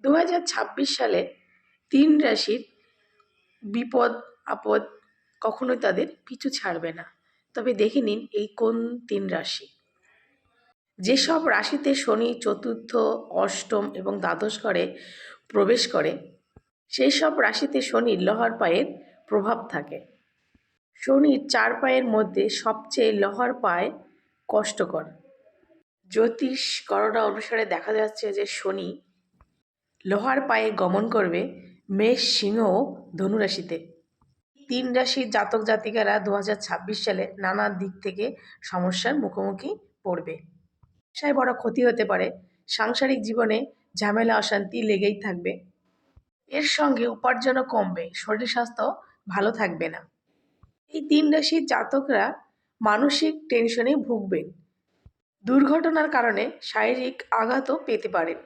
2026 সালে 3 রাশির বিপদ আপদ কখনোই তাদের পিছু ছাড়বে না। তবে দেখে নিন এই কোন 3 রাশি। যেসব রাশিতে শনি চতুর্থ, অষ্টম এবং দ্বাদশ ঘরে প্রবেশ করে সেই সব রাশিতে শনির লহার পায়ের প্রভাব থাকে। শনির 4 পায়ের মধ্যে সবচেয়ে লহার পায় কষ্টকর। জ্যোতিষ গণনা অনুসারে দেখা যাচ্ছে যে শনি লোহার পায়ে গমন করবে মেষ, সিংহ ও ধনু রাশিতে। 3 রাশির জাতক জাতিকারা 2026 সালে নানা দিক থেকে সমস্যার মুখোমুখি পড়বে। ব্যবসায় বড় ক্ষতি হতে পারে, সাংসারিক জীবনে ঝামেলা অশান্তি লেগেই থাকবে। এর সঙ্গে উপার্জনও কমবে, শরীর স্বাস্থ্য ভালো থাকবে না। এই 3 রাশির জাতকরা মানসিক টেনশনে ভুগবেন। দুর্ঘটনার কারণে শারীরিক আঘাতও পেতে পারেন।